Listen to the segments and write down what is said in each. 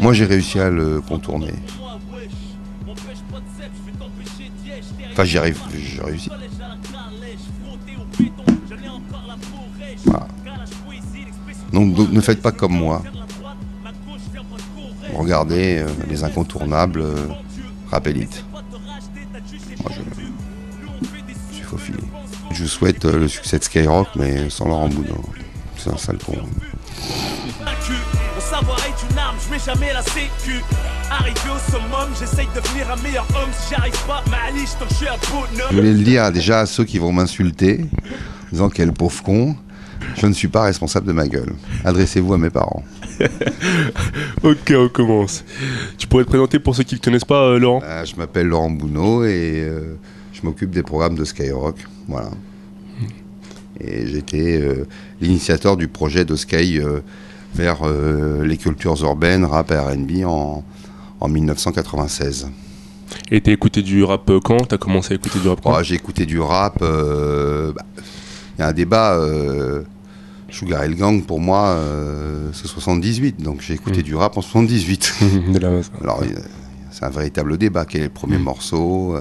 Moi, j'ai réussi à le contourner. Enfin, j'ai réussi. Voilà. Donc, ne faites pas comme moi. Regardez les incontournables, Rap Elite. Moi, je suis faufilé. Je vous souhaite le succès de Skyrock, mais sans Laurent Boudin. C'est un sale con. Mon savoir est une arme, je mets jamais la sécu. Arrivé au summum, j'essaye de devenir un meilleur homme. Si j'arrive pas, Mali, je suis un bonhomme. Je voulais le dire déjà à ceux qui vont m'insulter, en disant quel pauvre con. Je ne suis pas responsable de ma gueule. Adressez-vous à mes parents. Ok, on commence. Tu pourrais te présenter pour ceux qui ne te connaissent pas, Laurent? Je m'appelle Laurent Boudin et je m'occupe des programmes de Skyrock. Voilà. Et j'étais l'initiateur du projet de Sky vers les cultures urbaines, rap et R&B en 1996. Et t'as écouté du rap quand? T'as commencé à écouter du rap quand? J'ai écouté du rap. Il y a un débat. Sugar Hill Gang, pour moi, c'est 78. Donc j'ai écouté du rap en 78. Alors, c'est un véritable débat. Quel est le premier morceau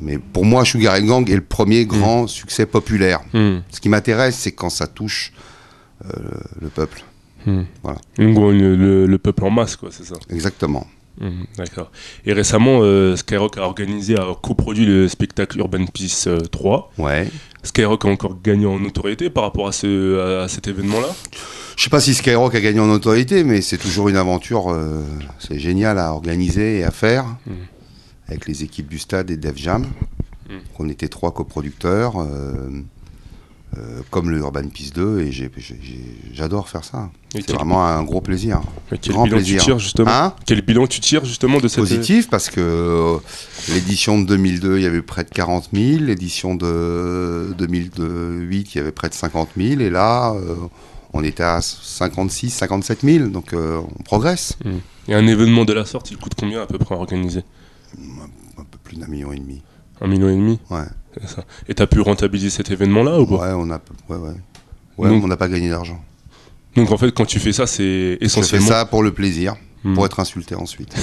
mais pour moi, Sugar Hill Gang est le premier grand succès populaire. Ce qui m'intéresse, c'est quand ça touche le peuple. Voilà. Le peuple en masse, quoi, c'est ça? Exactement. D'accord. Et récemment, Skyrock a coproduit le spectacle Urban Peace 3. Ouais. Skyrock a encore gagné en notoriété par rapport à cet événement-là? Je sais pas si Skyrock a gagné en notoriété, mais c'est toujours une aventure, c'est génial à organiser et à faire, avec les équipes du Stade et Def Jam. On était 3 coproducteurs, comme le Urban Peace 2, et j'adore faire ça. C'est vraiment un gros plaisir. Quel bilan tu tires justement Quel bilan tu tires justement de cette... Positif, parce que l'édition de 2002, il y avait près de 40 000, l'édition de 2008, il y avait près de 50 000, et là, on était à 56, 57 000, donc on progresse. Et un événement de la sorte, il coûte combien à peu près à organiser? Un peu plus d'1,5 million. 1,5 million? Ouais. C'est ça. Et t'as pu rentabiliser cet événement-là ou pas? Ouais, on n'a pas gagné d'argent. Donc en fait, quand tu fais ça, c'est essentiellement... Je fais ça pour le plaisir, pour être insulté ensuite.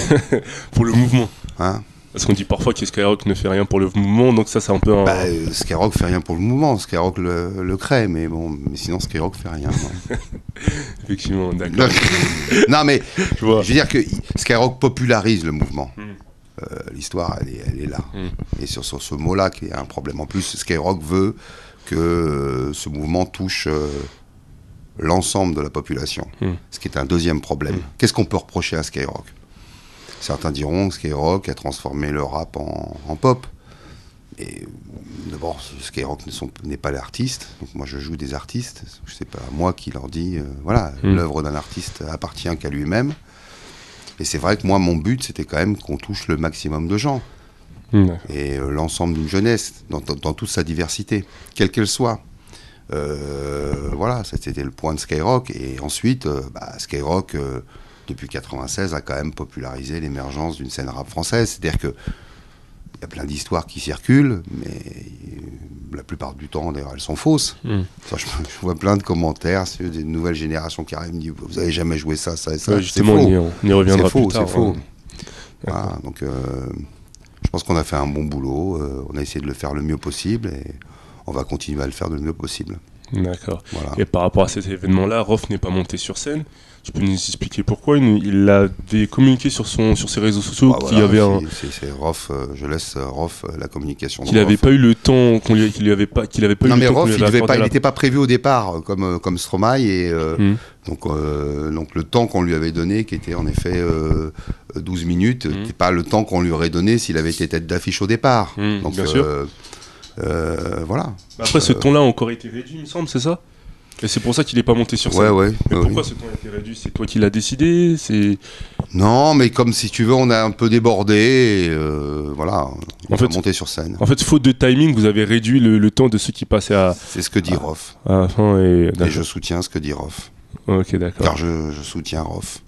Pour le mouvement. Hein? Parce qu'on dit parfois que Skyrock ne fait rien pour le mouvement, donc ça c'est un peu un... Skyrock fait rien pour le mouvement, Skyrock le crée, mais sinon Skyrock fait rien. Effectivement, d'accord. Non mais, je veux dire que Skyrock popularise le mouvement. L'histoire, elle est là. Et sur ce mot-là, qu'il y a un problème. En plus, Skyrock veut que ce mouvement touche l'ensemble de la population, ce qui est un deuxième problème. Qu'est-ce qu'on peut reprocher à Skyrock? Certains diront que Skyrock a transformé le rap en pop. Et d'abord, Skyrock n'est pas l'artiste. Donc moi, je joue des artistes. C'est pas moi qui leur dis, l'œuvre d'un artiste appartient qu'à lui-même. Et c'est vrai que moi, mon but, c'était quand même qu'on touche le maximum de gens. Et l'ensemble d'une jeunesse, dans toute sa diversité, quelle qu'elle soit. Voilà, c'était le point de Skyrock. Et ensuite, Skyrock, depuis 1996, a quand même popularisé l'émergence d'une scène rap française. C'est-à-dire que il y a plein d'histoires qui circulent, mais la plupart du temps, d'ailleurs, elles sont fausses. Je vois plein de commentaires sur des nouvelles générations qui arrivent et me disent « Vous n'avez jamais joué ça, ça et ça ». Justement, on y reviendra plus tard. C'est faux. Voilà, donc, je pense qu'on a fait un bon boulot. On a essayé de le faire le mieux possible et on va continuer à le faire le mieux possible. D'accord. Voilà. Et par rapport à cet événement-là, Rof n'est pas monté sur scène. Tu peux nous expliquer pourquoi? Il avait communiqué sur ses réseaux sociaux qu'il y avait c'est Rof, je laisse Rof la communication. Qu'il n'avait pas eu le temps, qu'il avait pas eu le temps. Rof, il n'était pas prévu au départ comme Stromae et donc le temps qu'on lui avait donné, qui était en effet 12 minutes, n'était pas le temps qu'on lui aurait donné s'il avait été tête d'affiche au départ. Donc bien sûr. Voilà. Après, ce temps-là a encore été réduit, il me semble, c'est ça? Et c'est pour ça qu'il n'est pas monté sur scène. Ouais. Mais pourquoi ce temps a été réduit? C'est toi qui l'as décidé? Non, mais comme si tu veux, on a un peu débordé. Voilà, on va monter sur scène. En fait, faute de timing, vous avez réduit le temps de ceux qui passaient à... C'est ce que dit Rof. À la fin et je soutiens ce que dit Rof. Ok, d'accord. Car je soutiens Rof.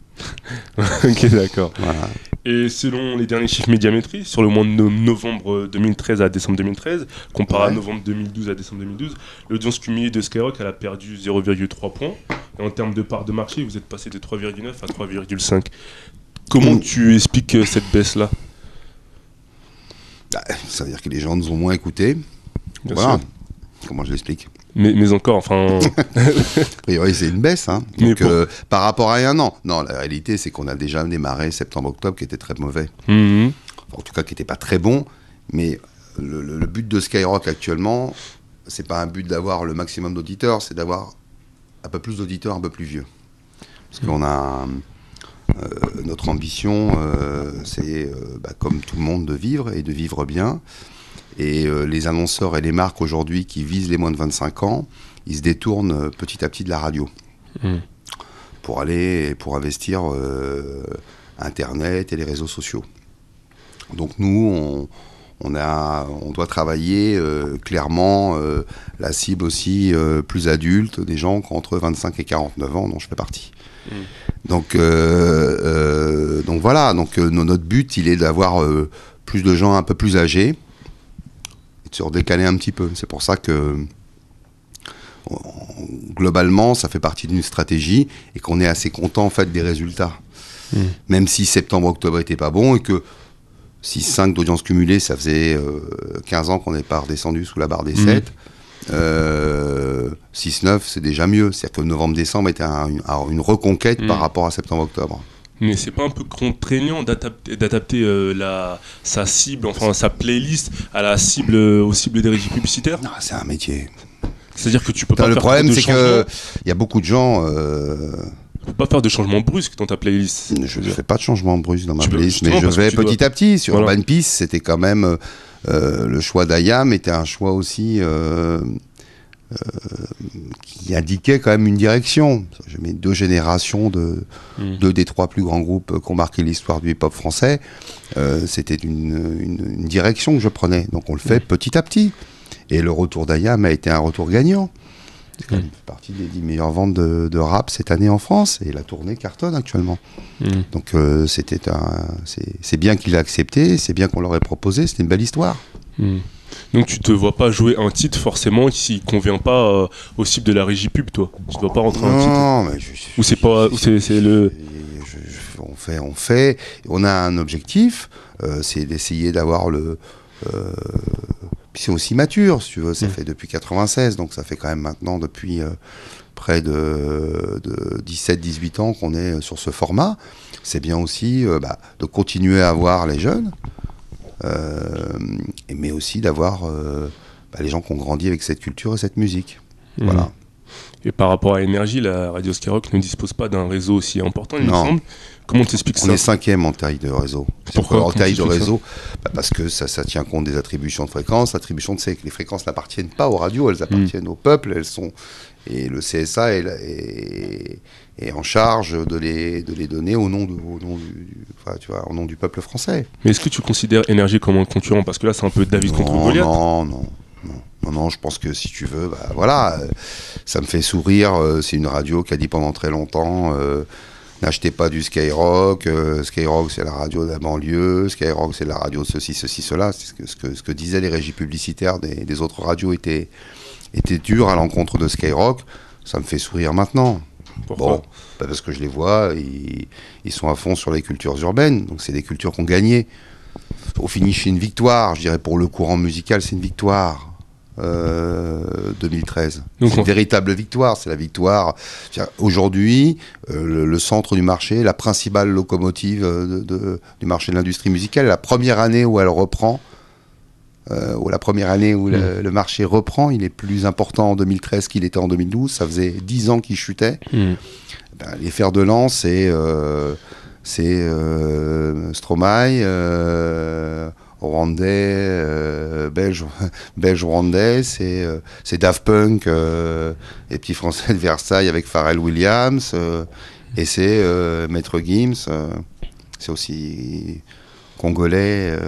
Ok, d'accord. Voilà. Et selon les derniers chiffres Médiamétrie, sur le mois de novembre 2013 à décembre 2013, comparé à novembre 2012 à décembre 2012, l'audience cumulée de Skyrock, elle a perdu 0,3 points. Et en termes de part de marché, vous êtes passé de 3,9 à 3,5. Comment tu expliques cette baisse-là ? Ça veut dire que les gens nous ont moins écoutés. Bien Voilà. sûr. Comment je l'explique ? Mais encore, enfin... A priori, c'est une baisse. Hein. Mais Donc, par rapport à il y a un an. Non, la réalité, c'est qu'on a déjà démarré septembre-octobre qui était très mauvais. Mhm. En tout cas, qui n'était pas très bon. Mais le but de Skyrock actuellement, c'est pas un but d'avoir le maximum d'auditeurs, c'est d'avoir un peu plus d'auditeurs un peu plus vieux. Parce qu'on a... notre ambition, c'est, comme tout le monde, de vivre et de vivre bien. Et les annonceurs et les marques aujourd'hui qui visent les moins de 25 ans, ils se détournent petit à petit de la radio pour investir Internet et les réseaux sociaux. Donc nous, on doit travailler clairement la cible aussi plus adulte, des gens qui ont entre 25 et 49 ans, dont je fais partie. Donc voilà, notre but, il est d'avoir plus de gens un peu plus âgés, et de se redécaler un petit peu. C'est pour ça que globalement, ça fait partie d'une stratégie et qu'on est assez content en fait des résultats. Même si septembre-octobre n'était pas bon et que 6-5 d'audience cumulée, ça faisait 15 ans qu'on n'est pas redescendu sous la barre des 7. 6-9, c'est déjà mieux. C'est-à-dire que novembre-décembre était une reconquête par rapport à septembre-octobre. Mais c'est pas un peu contraignant d'adapter sa cible, enfin sa playlist à la cible, aux cibles des régies publicitaires ? Non, c'est un métier. C'est-à-dire que tu peux pas Le faire problème, de c'est changement. qu'il y a beaucoup de gens... Tu peux pas faire de changement brusque dans ta playlist. Je ne fais pas de changement brusque dans ma Tu peux, playlist, mais justement, je parce que vais tu petit dois- à petit. Sur Voilà. Urban Peace, c'était quand même... le choix d'Ayam était un choix aussi... qui indiquait quand même une direction. J'ai mis 2 générations de 2 des 3 plus grands groupes qui ont marqué l'histoire du hip-hop français. C'était une direction que je prenais. Donc on le fait petit à petit. Et le retour d'Ayam a été un retour gagnant. C'est quand même fait partie des 10 meilleures ventes de rap cette année en France. Et la tournée cartonne actuellement. Donc c'est bien qu'il a accepté, c'est bien qu'on l'aurait proposé, c'était une belle histoire. Donc tu te vois pas jouer un titre forcément s'il convient pas aux cibles de la régie pub, toi. Tu dois pas rentrer un titre. Non, mais Ou c'est pas, ou c'est le. On fait. On a un objectif, c'est d'essayer d'avoir le. Puis c'est aussi mature, si tu veux. C'est fait depuis 96, donc ça fait quand même maintenant depuis près de 17-18 ans qu'on est sur ce format. C'est bien aussi de continuer à avoir les jeunes, mais aussi d'avoir les gens qui ont grandi avec cette culture et cette musique. Voilà. Et par rapport à Énergie, la radio Skyrock ne dispose pas d'un réseau aussi important, il me Non. semble. Comment t'expliques ça ? On est 5e en taille de réseau. Pourquoi ? En taille de Comment t'expliques réseau parce que ça tient compte des attributions de fréquences. L'attribution de les fréquences n'appartiennent pas aux radios, elles appartiennent au peuple. Et le CSA est en charge de les donner au nom du peuple français. Mais est-ce que tu considères Énergie comme un concurrent ? Parce que là, c'est un peu David contre Goliath. Non, je pense que si tu veux, ça me fait sourire. C'est une radio qui a dit pendant très longtemps n'achetez pas du Skyrock. Skyrock, c'est la radio de la banlieue. Skyrock, c'est la radio de ceci, cela. C'est ce que disaient les régies publicitaires des autres radios était dur à l'encontre de Skyrock. Ça me fait sourire maintenant. Pourquoi ? Parce que je les vois, ils sont à fond sur les cultures urbaines. Donc c'est des cultures qu'on gagnait. Au finish, c'est une victoire. Je dirais pour le courant musical, c'est une victoire. 2013. Donc, c'est une véritable victoire. C'est la victoire. Aujourd'hui, le centre du marché, la principale locomotive du marché de l'industrie musicale, la première année où elle reprend, ou la première année où le marché reprend, il est plus important en 2013 qu'il était en 2012. Ça faisait 10 ans qu'il chutait. Les fers de lance, c'est Stromae, rwandais, belge rwandais, c'est Daft Punk, les petits Français de Versailles avec Pharrell Williams, et c'est Maître Gims, c'est aussi Congolais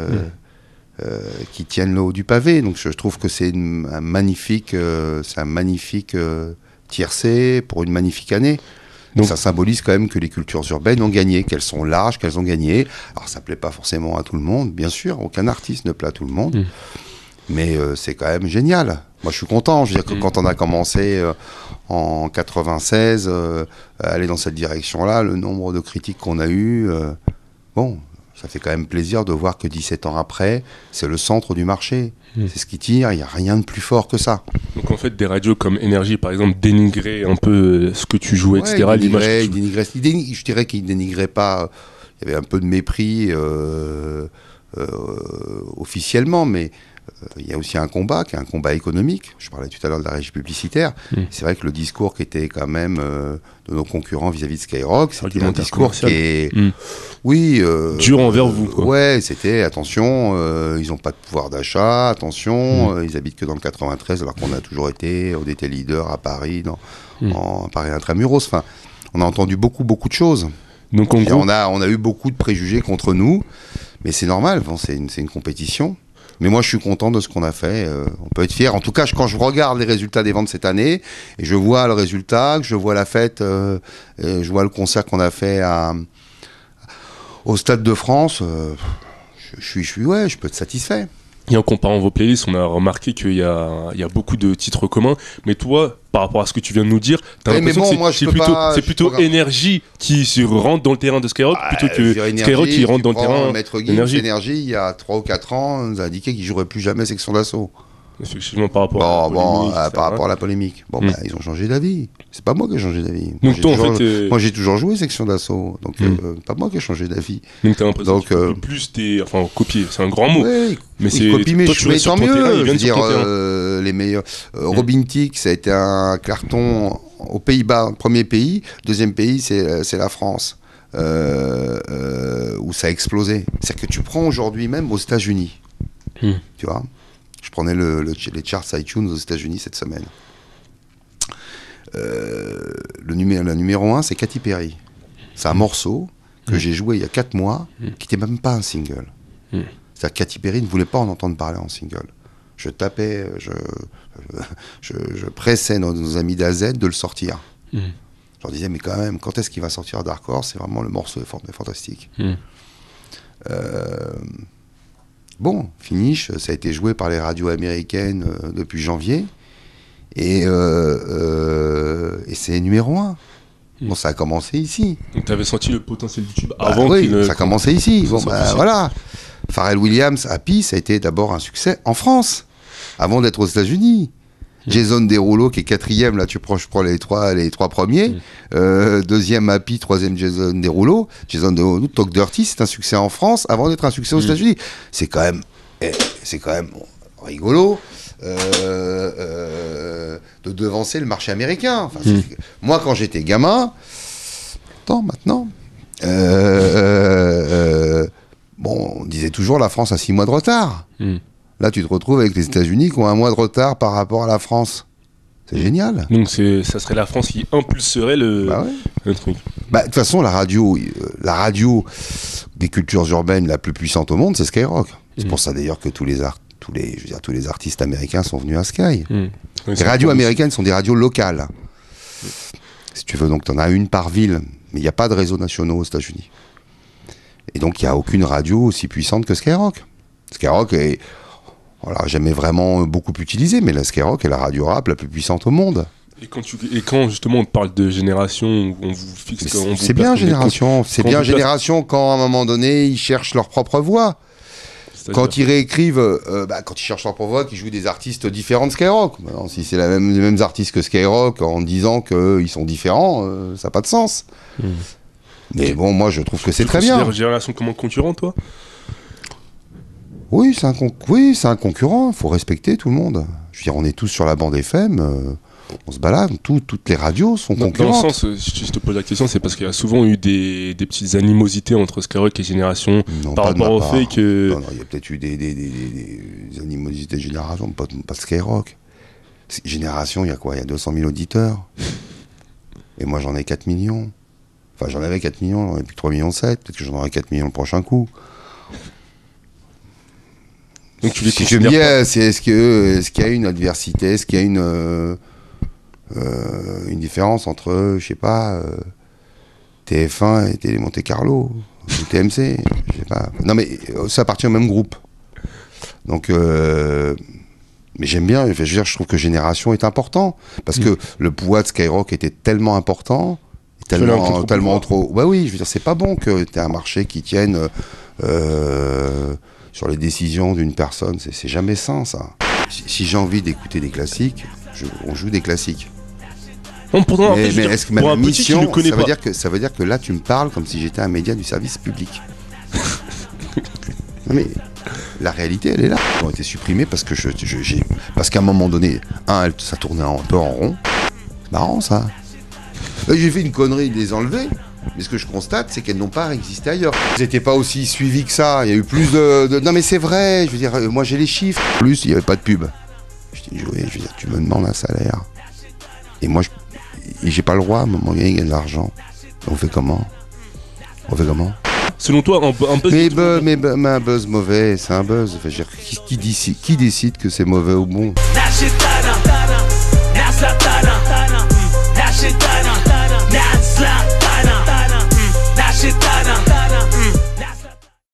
qui tiennent le haut du pavé. Donc je trouve que c'est un magnifique tiercé pour une magnifique année. Donc ça symbolise quand même que les cultures urbaines ont gagné, qu'elles sont larges, qu'elles ont gagné. Alors ça plaît pas forcément à tout le monde, bien sûr, aucun artiste ne plaît à tout le monde, mais c'est quand même génial. Moi je suis content, je veux dire que quand on a commencé en 96 à aller dans cette direction-là, le nombre de critiques qu'on a eu, bon, ça fait quand même plaisir de voir que 17 ans après, c'est le centre du marché. C'est ce qui tire, il n'y a rien de plus fort que ça. Donc en fait, des radios comme Énergie, par exemple, dénigraient un peu ce que tu jouais, etc. Je dirais qu'ils ne dénigraient pas. Il y avait un peu de mépris officiellement, mais il y a aussi un combat, qui est un combat économique. Je parlais tout à l'heure de la régie publicitaire. C'est vrai que le discours qui était quand même de nos concurrents vis-à-vis de Skyrock, c'était un discours qui est... Oui. dur envers vous, quoi. Ouais, c'était attention, ils n'ont pas de pouvoir d'achat, attention, ils habitent que dans le 93, alors qu'on a toujours été, on était leader à Paris, en Paris intramuros. Enfin, on a entendu beaucoup de choses. Donc en gros... on a eu beaucoup de préjugés contre nous, mais c'est normal, bon, c'est une compétition. Mais moi, je suis content de ce qu'on a fait. On peut être fier. En tout cas, quand je regarde les résultats des ventes cette année, et je vois le résultat, que je vois la fête, je vois le concert qu'on a fait au Stade de France, je peux être satisfait. Et en comparant vos playlists, on a remarqué qu'il y a beaucoup de titres communs. Mais toi, par rapport à ce que tu viens de nous dire, t'as l'impression que c'est plutôt Énergie qui se rentre dans le terrain de Skyrock plutôt que Skyrock qui rentre dans le terrain d'Énergie. Énergie, il y a 3 ou 4 ans, on nous a indiqué qu'il ne jouerait plus jamais Section d'Assaut. Effectivement, par rapport à la polémique. Bon, ils ont changé d'avis. C'est pas moi qui ai changé d'avis. Donc moi, j'ai toujours joué Section d'Assaut. Donc, pas moi qui ai changé d'avis. Donc, t'as l'impression que plus copier, c'est un grand mot. Oui, mais c'est copier, mais tant mieux. Je veux dire, les meilleurs. Robin Thicke, ça a été un carton aux Pays-Bas, premier pays. Deuxième pays, c'est la France. Où ça a explosé. C'est-à-dire que tu prends aujourd'hui même aux États-Unis. Tu vois, je prenais les charts iTunes aux États-Unis cette semaine. Le numéro 1, c'est Katy Perry. C'est un morceau que j'ai joué il y a 4 mois, qui n'était même pas un single. C'est-à-dire que Katy Perry ne voulait pas en entendre parler en single. Je tapais, je pressais nos amis d'AZ de le sortir. Je leur disais, mais quand même, quand est-ce qu'il va sortir Dark Horse? C'est vraiment le morceau est fantastique. Bon, Finish, ça a été joué par les radios américaines depuis janvier, et c'est numéro 1. Bon, ça a commencé ici. Donc tu avais senti le potentiel du tube avant ça a commencé ici. Bon, voilà. Pharrell Williams, Happy, ça a été d'abord un succès en France, avant d'être aux États-Unis. Jason Derulo qui est 4e, là je prends les trois premiers. Deuxième Happy, 3e Jason Derulo. Jason Derulo, Talk Dirty, c'est un succès en France avant d'être un succès aux États-Unis. C'est quand même rigolo de devancer le marché américain. Enfin, moi quand j'étais gamin, maintenant, on disait toujours la France a 6 mois de retard. Là, tu te retrouves avec les États-Unis qui ont 1 mois de retard par rapport à la France. C'est génial. Donc, ça serait la France qui impulserait le truc. De toute façon, la radio des cultures urbaines la plus puissante au monde, c'est Skyrock. C'est pour ça d'ailleurs que tous les artistes américains sont venus à Sky. Les radios américaines sont des radios locales. Si tu veux, donc tu en as une par ville, mais il n'y a pas de réseaux nationaux aux États-Unis. Et donc, il n'y a aucune radio aussi puissante que Skyrock. Skyrock est... On l'a jamais vraiment beaucoup utilisé, mais la Skyrock est la radio rap la plus puissante au monde. Et quand justement on parle de génération, où on vous fixe... C'est bien génération, quand à un moment donné ils cherchent leur propre voix. Quand ils réécrivent, quand ils cherchent leur propre voix, qu'ils jouent des artistes différents de Skyrock. Maintenant, si c'est les mêmes artistes que Skyrock en disant qu'ils sont différents, ça n'a pas de sens. Mais bon, moi je trouve que c'est très bien. Tu considères Génération comme un concurrent, toi ? Oui, c'est un concurrent, il faut respecter tout le monde. Je veux dire, on est tous sur la bande FM, on se balade, toutes les radios sont concurrentes. Dans le sens, si je te pose la question, c'est parce qu'il y a souvent eu des petites animosités entre Skyrock et Génération par rapport au fait que... Non, il y a peut-être eu des animosités de Génération, pas de Skyrock. Génération, il y a quoi? Il y a 200 000 auditeurs. Et moi, j'en ai 4 millions. Enfin, j'en avais 4 millions, j'en ai plus que 3,7 millions. Peut-être que j'en aurai 4 millions le prochain coup. Donc tu les si je me dis, est-ce qu'il y a une adversité, est-ce qu'il y a une différence entre, je sais pas, TF1 et Télé Monte Carlo, ou TMC, je sais pas. Non mais ça appartient au même groupe. Donc, mais j'aime bien, je veux dire, je trouve que Génération est important, parce que le poids de Skyrock était tellement important, tellement trop... Bah oui, je veux dire, c'est pas bon que tu aies un marché qui tienne sur les décisions d'une personne, c'est jamais sain ça. Si j'ai envie d'écouter des classiques, on joue des classiques. Non, pourtant, mais est-ce que ma mission, ça veut dire que là tu me parles comme si j'étais un média du service public. Non mais la réalité elle est là. Ils ont été supprimés parce que parce qu'à un moment donné, ça tournait un peu en rond. C'est marrant ça. Là, j'ai fait une connerie de les enlever. Mais ce que je constate, c'est qu'elles n'ont pas existé ailleurs. Elles n'étaient pas aussi suivies que ça. Il y a eu plus de... Non mais c'est vrai, je veux dire, moi j'ai les chiffres. En plus, il n'y avait pas de pub. Je dis, oui, je veux dire, tu me demandes un salaire. Et moi, j'ai pas le droit, à un moment donné, il y a de l'argent. On fait comment? Selon toi, un buzz... Mais un buzz mauvais, c'est un buzz. Enfin, qui décide que c'est mauvais ou bon?